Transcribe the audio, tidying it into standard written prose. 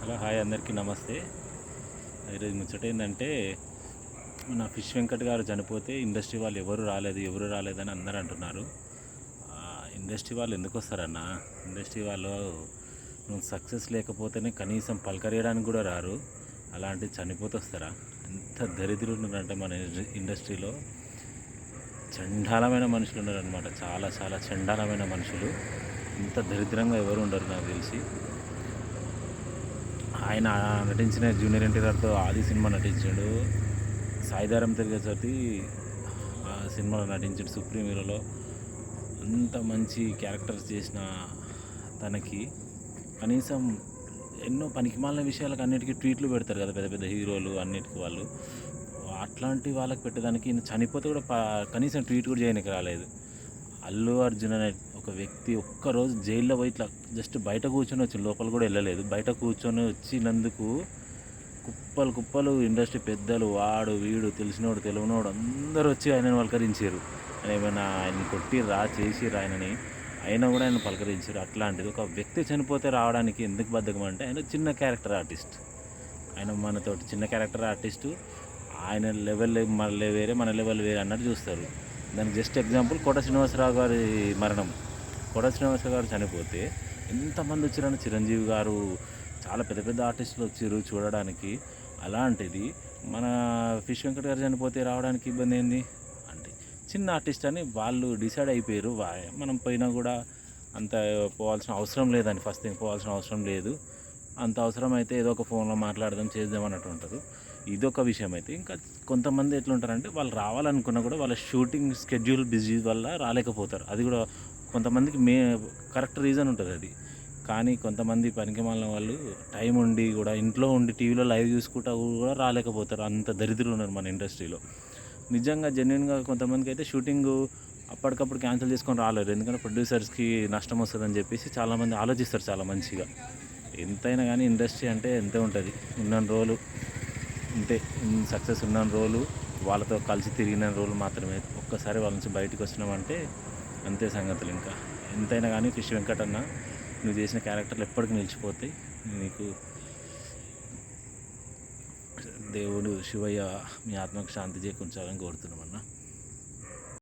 Hello hi అందరికీ నమస్తే. ఈరోజు ముచ్చట ఏంటంటే మన ఫిష్ వెంకట్ గారు చనిపోతే ఇండస్ట్రీ వాళ్ళు ఎవరు రాలేదని అందరూ అంటున్నారు. ఇండస్ట్రీ వాళ్ళు ఎందుకు వస్తారన్న? ఇండస్ట్రీ వాళ్ళు సక్సెస్ లేకపోతేనే కనీసం పలకరియడానికి కూడా రారు, అలాంటి చనిపోతే వస్తారా? ఎంత దరిద్రులు ఉన్నారంటే మన ఇండస్ట్రీలో చండాలమైన మనుషులు ఉన్నారనమాట. చాలా చాలా చండాలమైన మనుషులు. ఇంత దరిద్రంగా ఎవరు ఉండరు నాకు తెలిసి. ఆయన నటించిన జూనియర్ ఎన్టీఆర్తో ఆది సినిమా నటించాడు. సాయిధరం తెగచోటి ఆ సినిమాలో నటించాడు. సుప్రీం హీరోలో అంత మంచి క్యారెక్టర్స్ చేసిన తనకి కనీసం ఎన్నో పనికిమాలిన విషయాలకు అన్నిటికీ ట్వీట్లు పెడతారు కదా పెద్ద పెద్ద హీరోలు, అన్నిటికీ వాళ్ళు. అట్లాంటి వాళ్ళకి పెట్టడానికి ఈయన చనిపోతే కూడా కనీసం ట్వీట్ కూడా చేయడానికి రాలేదు. అల్లు అర్జున్ అనే ఒక వ్యక్తి ఒక్కరోజు జైల్లో పోయి ఇట్లా జస్ట్ బయట కూర్చొని వచ్చి, లోపల కూడా వెళ్ళలేదు, బయట కూర్చొని వచ్చినందుకు కుప్పలు కుప్పలు ఇండస్ట్రీ పెద్దలు, వాడు వీడు తెలిసినోడు తెలియనోడు అందరూ వచ్చి ఆయనను పలకరించారు. ఆయన ఏమైనా ఆయన కొట్టిర్రా చేసిర్రా ఆయనని, అయినా కూడా ఆయన పలకరించారు. అట్లాంటిది ఒక వ్యక్తి చనిపోతే రావడానికి ఎందుకు బద్ధకం అంటే, ఆయన చిన్న క్యారెక్టర్ ఆర్టిస్ట్. ఆయన మనతోటి చిన్న క్యారెక్టర్ ఆర్టిస్టు. ఆయన లెవెల్ మళ్ళీ వేరే, మన లెవెల్ వేరే అన్నట్టు చూస్తారు. దానికి జస్ట్ ఎగ్జాంపుల్ కోట శ్రీనివాసరావు గారి మరణం. కోట శ్రీనివాసరావు గారు చనిపోతే ఎంతమంది వచ్చారని, చిరంజీవి గారు, చాలా పెద్ద పెద్ద ఆర్టిస్టులు వచ్చారు చూడడానికి. అలాంటిది మన ఫిష్ వెంకట్ గారు చనిపోతే రావడానికి ఇబ్బంది ఏంది అంటే, చిన్న ఆర్టిస్ట్ అని వాళ్ళు డిసైడ్ అయిపోయారు. మనం పోయినా కూడా అంత పోవాల్సిన అవసరం లేదని, ఫస్ట్ థింగ్ పోవాల్సిన అవసరం లేదు. అంత అవసరం అయితే ఏదో ఒక ఫోన్లో మాట్లాడదాం చేద్దాం అన్నట్టు ఉంటారు. ఇదొక విషయం. అయితే ఇంకా కొంతమంది ఎట్లుంటారంటే, వాళ్ళు రావాలనుకున్నా కూడా వాళ్ళ షూటింగ్ స్కెడ్యూల్ బిజీ వల్ల రాలేకపోతారు. అది కూడా కొంతమందికి కరెక్ట్ రీజన్ ఉంటుంది అది. కానీ కొంతమంది పనికిమాలిన వాళ్ళు టైం ఉండి కూడా ఇంట్లో ఉండి టీవీలో లైవ్ చూసుకుంటా కూడా రాలేకపోతారు. అంత దరిద్రులు ఉన్నారు మన ఇండస్ట్రీలో. నిజంగా జెన్యున్గా కొంతమందికి అయితే షూటింగ్ అప్పటికప్పుడు క్యాన్సిల్ చేసుకొని రాలేరు, ఎందుకంటే ప్రొడ్యూసర్స్కి నష్టం వస్తుందని చెప్పేసి చాలామంది ఆలోచిస్తారు చాలా మంచిగా. ఎంతైనా కానీ ఇండస్ట్రీ అంటే ఎంతే ఉంటుంది. ఉన్నన్ని రోజులు అంతే, సక్సెస్ ఉన్న రోజులు, వాళ్ళతో కలిసి తిరిగిన రోజులు మాత్రమే. ఒక్కసారి వాళ్ళ నుంచి బయటకు వచ్చినామంటే అంతే సంగతులు. ఇంకా ఎంతైనా కానీ ఫిష్ వెంకట్ అన్న, నువ్వు చేసిన క్యారెక్టర్లు ఎప్పటికీ నిలిచిపోతాయి. నీకు దేవుడు శివయ్య మీ ఆత్మకు శాంతి చేకూర్చాలని కోరుతున్నామన్నా.